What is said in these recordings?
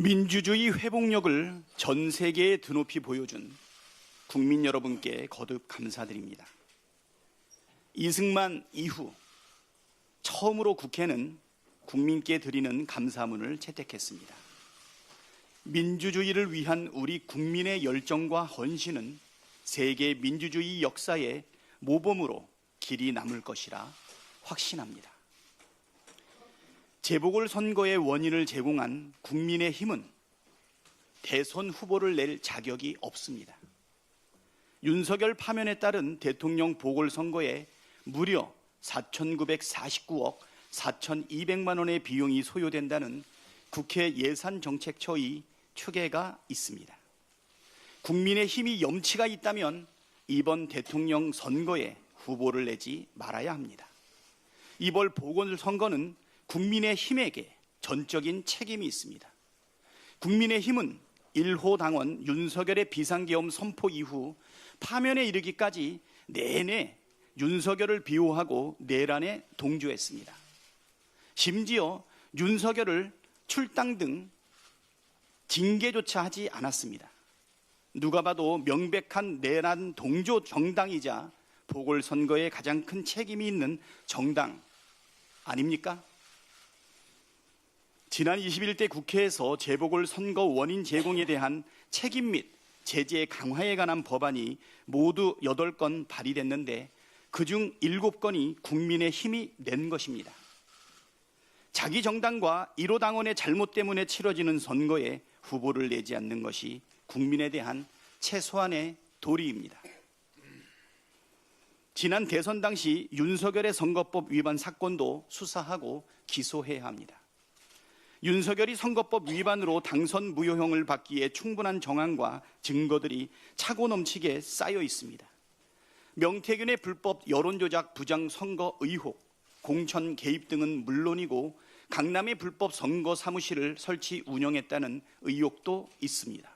민주주의 회복력을 전 세계에 드높이 보여준 국민 여러분께 거듭 감사드립니다. 이승만 이후 처음으로 국회는 국민께 드리는 감사문을 채택했습니다. 민주주의를 위한 우리 국민의 열정과 헌신은 세계 민주주의 역사의 모범으로 길이 남을 것이라 확신합니다. 재보궐선거의 원인을 제공한 국민의힘은 대선 후보를 낼 자격이 없습니다. 윤석열 파면에 따른 대통령 보궐선거에 무려 4,949억 4,200만 원의 비용이 소요된다는 국회 예산정책처의 추계가 있습니다. 국민의힘이 염치가 있다면 이번 대통령 선거에 후보를 내지 말아야 합니다. 이번 보궐선거는 국민의힘에게 전적인 책임이 있습니다. 국민의힘은 1호 당원 윤석열의 비상계엄 선포 이후 파면에 이르기까지 내내 윤석열을 비호하고 내란에 동조했습니다. 심지어 윤석열을 출당 등 징계조차 하지 않았습니다. 누가 봐도 명백한 내란 동조 정당이자 보궐선거에 가장 큰 책임이 있는 정당 아닙니까? 지난 21대 국회에서 재보궐선거 원인 제공에 대한 책임 및 제재 강화에 관한 법안이 모두 8건 발의됐는데 그중 7건이 국민의힘이 낸 것입니다. 자기 정당과 1호 당원의 잘못 때문에 치러지는 선거에 후보를 내지 않는 것이 국민에 대한 최소한의 도리입니다. 지난 대선 당시 윤석열의 선거법 위반 사건도 수사하고 기소해야 합니다. 윤석열이 선거법 위반으로 당선 무효형을 받기에 충분한 정황과 증거들이 차고 넘치게 쌓여 있습니다. 명태균의 불법 여론조작 부정 선거 의혹, 공천 개입 등은 물론이고 강남의 불법 선거 사무실을 설치 운영했다는 의혹도 있습니다.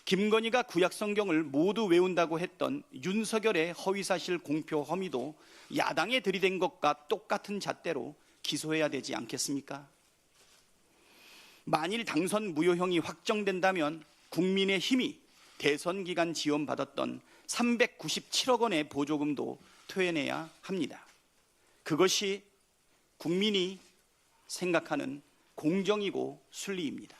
김건희가 구약성경을 모두 외운다고 했던 윤석열의 허위사실 공표 혐의도 야당에 들이댄 것과 똑같은 잣대로 기소해야 되지 않겠습니까? 만일 당선 무효형이 확정된다면 국민의힘이 대선 기간 지원받았던 397억 원의 보조금도 토해내야 합니다. 그것이 국민이 생각하는 공정이고 순리입니다.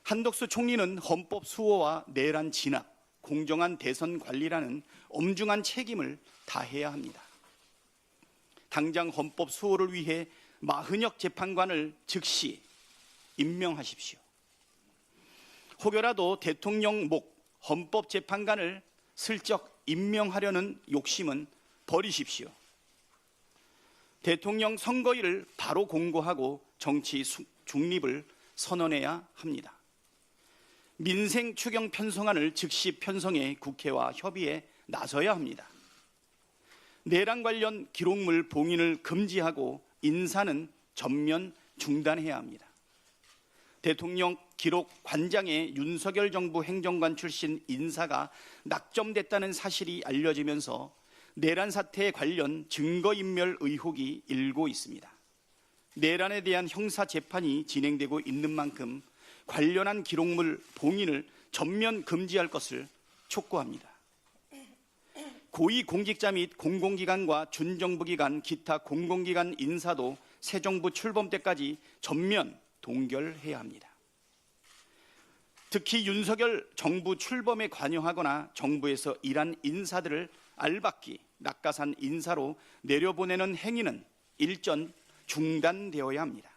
한덕수 총리는 헌법 수호와 내란 진압, 공정한 대선 관리라는 엄중한 책임을 다해야 합니다. 당장 헌법 수호를 위해 마흔역 재판관을 즉시 임명하십시오. 혹여라도 대통령 목 헌법재판관을 슬쩍 임명하려는 욕심은 버리십시오. 대통령 선거일을 바로 공고하고 정치 중립을 선언해야 합니다. 민생 추경 편성안을 즉시 편성해 국회와 협의에 나서야 합니다. 내란 관련 기록물 봉인을 금지하고 인사는 전면 중단해야 합니다. 대통령 기록 관장에 윤석열 정부 행정관 출신 인사가 낙점됐다는 사실이 알려지면서 내란 사태에 관련 증거인멸 의혹이 일고 있습니다. 내란에 대한 형사 재판이 진행되고 있는 만큼 관련한 기록물 봉인을 전면 금지할 것을 촉구합니다. 고위공직자 및 공공기관과 준정부기관, 기타 공공기관 인사도 새 정부 출범 때까지 전면 동결해야 합니다. 특히 윤석열 정부 출범에 관여하거나 정부에서 일한 인사들을 알박기, 낙하산 인사로 내려보내는 행위는 일전 중단되어야 합니다.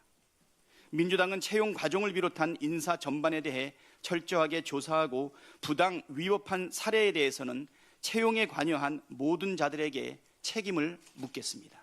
민주당은 채용 과정을 비롯한 인사 전반에 대해 철저하게 조사하고 부당 위법한 사례에 대해서는 채용에 관여한 모든 자들에게 책임을 묻겠습니다.